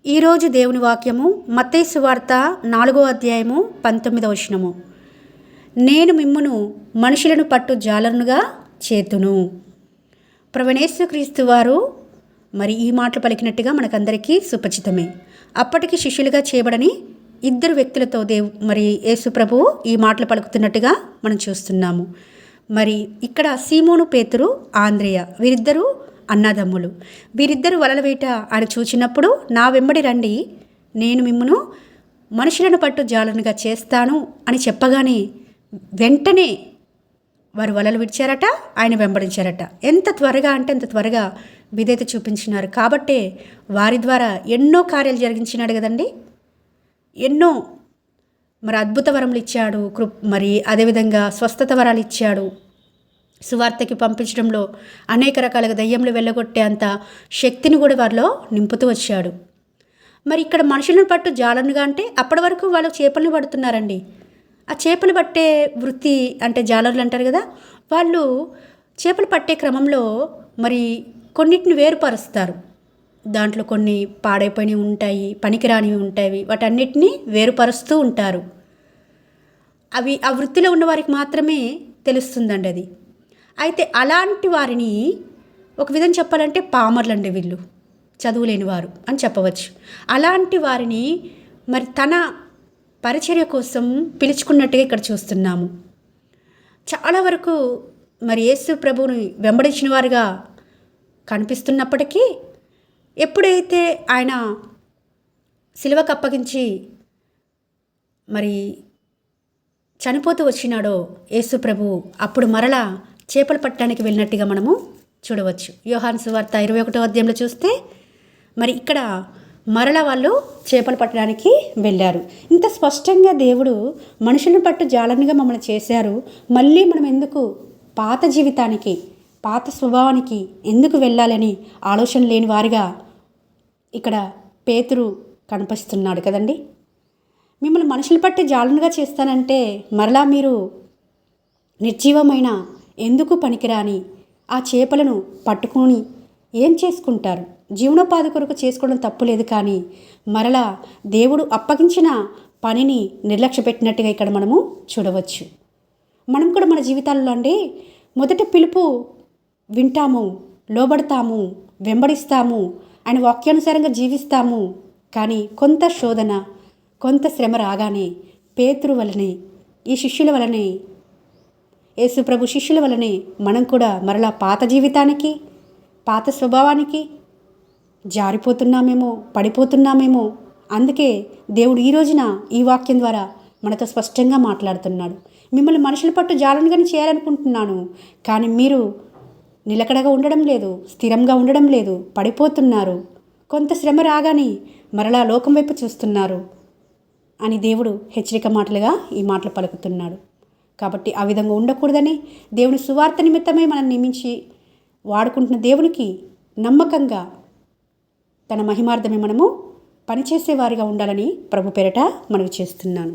ఈరోజు దేవుని వాక్యము మత్తయి సువార్త 4వ అధ్యాయము 19వ వచనము. నేను మిమ్మును మనుషులను పట్టు జాలరునుగా చేతును. ప్రభువైన యేసుక్రీస్తు వారు మరి ఈ మాటలు పలికినట్టుగా మనకందరికీ సుపరిచితమే. అప్పటికి శిష్యులుగా చేయబడని ఇద్దరు వ్యక్తులతో మరి యేసు ప్రభువు ఈ మాటలు పలుకుతున్నట్టుగా మనం చూస్తున్నాము. మరి ఇక్కడ సీమోను పేతురు, ఆంద్రేయ వీరిద్దరూ అన్నదమ్ములు. వీరిద్దరు వలల వేట ఆయన చూచినప్పుడు నా వెంబడి రండి, నేను మిమ్మును మనుషులను పట్టు జాలనుగా చేస్తాను అని చెప్పగానే వెంటనే వారు వలలు విడిచారట, ఆయన వెంబడించారట. ఎంత త్వరగా అంటే అంత త్వరగా విధేయత చూపించినారు. కాబట్టే వారి ద్వారా ఎన్నో కార్యాలు జరిగించినాడు కదండి. ఎన్నో మరి అద్భుత వరములు ఇచ్చాడు, మరి అదేవిధంగా స్వస్థత వరాలు ఇచ్చాడు. సువార్తకి పంపించడంలో అనేక రకాలుగా దయ్యంలు వెళ్ళగొట్టే అంత శక్తిని కూడా వారిలో నింపుతూ వచ్చాడు. మరి ఇక్కడ మనుషులను పట్టు జాలనుగా అంటే అప్పటి వరకు వాళ్ళు చేపలను పడుతున్నారండి. ఆ చేపలు పట్టే వృత్తి అంటే జాలర్లు అంటారు కదా, వాళ్ళు చేపలు పట్టే క్రమంలో మరి కొన్నిటిని వేరుపరుస్తారు. దాంట్లో కొన్ని పాడైపోయినవి ఉంటాయి, పనికిరానివి ఉంటాయి, వాటన్నిటినీ వేరుపరుస్తూ ఉంటారు. అవి ఆ వృత్తిలో ఉన్న వారికి మాత్రమే తెలుస్తుందండి అది. అయితే అలాంటి వారిని ఒక విధంగా చెప్పాలంటే పామర్లండి, వీళ్ళు చదువులేని వారు అని చెప్పవచ్చు. అలాంటి వారిని మరి తన పరిచర్య కోసం పిలుచుకున్నట్టుగా ఇక్కడ చూస్తున్నాము. చాలా వరకు మరి యేసు ప్రభువుని వెంబడించిన వారుగా కనిపిస్తున్నప్పటికీ ఎప్పుడైతే ఆయన సిలువకు అప్పగించి మరి చనిపోతూ వచ్చినాడో యేసు ప్రభువు, అప్పుడు మరలా చేపలు పట్టడానికి వెళ్ళినట్టుగా మనము చూడవచ్చు. యోహాను సువార్త 21వ అధ్యాయంలో చూస్తే మరి ఇక్కడ మరలా వాళ్ళు చేపలు పట్టడానికి వెళ్ళారు. ఇంత స్పష్టంగా దేవుడు మనుషులను పట్టు జాలనుగా మమ్మల్ని చేశారు. మళ్ళీ మనం ఎందుకు పాత జీవితానికి, పాత స్వభావానికి ఎందుకు వెళ్ళాలని ఆలోచన లేని వారిగా ఇక్కడ పేతురు కనిపిస్తున్నాడు కదండి. మిమ్మల్ని మనుషులు పట్టు జాలనుగా చేస్తానంటే మరలా మీరు నిర్జీవమైన ఎందుకు పనికిరాని ఆ చేపలను పట్టుకొని ఏం చేసుకుంటారు? జీవనోపాధి కొరకు చేసుకోవడం తప్పులేదు, కానీ మరలా దేవుడు అప్పగించిన పనిని నిర్లక్ష్య పెట్టినట్టుగా ఇక్కడ మనము చూడవచ్చు. మనం కూడా మన జీవితాల్లో అండి మొదటి పిలుపు వింటాము, లోబడతాము, వెంబడిస్తాము, ఆయన వాక్యానుసారంగా జీవిస్తాము. కానీ కొంత శోధన, కొంత శ్రమ రాగానే పేతురు వలనే, ఈ శిష్యుల వలనే, యేసు ప్రభు శిష్యుల వలనే మనం కూడా మరలా పాత జీవితానికి, పాత స్వభావానికి జారిపోతున్నామేమో, పడిపోతున్నామేమో. అందుకే దేవుడు ఈ రోజున ఈ వాక్యం ద్వారా మనతో స్పష్టంగా మాట్లాడుతున్నాడు. మిమ్మల్ని మనుషుల పట్టు జాలనుగానే చేయాలనుకుంటున్నాను, కానీ మీరు నిలకడగా ఉండడం లేదు, స్థిరంగా ఉండడం లేదు, పడిపోతున్నారు. కొంత శ్రమ రాగానే మరలా లోకం వైపు చూస్తున్నారు అని దేవుడు హెచ్చరిక మాటలుగా ఈ మాటలు పలుకుతున్నాడు. కాబట్టి ఆ విధంగా ఉండకూడదని దేవుని సువార్త నిమిత్తమే మనం నియమించి వాడుకుంటున్న దేవునికి నమ్మకంగా తన మహిమార్థమే మనము పనిచేసేవారిగా ఉండాలని ప్రభు పేరట మనవి చేస్తున్నాను.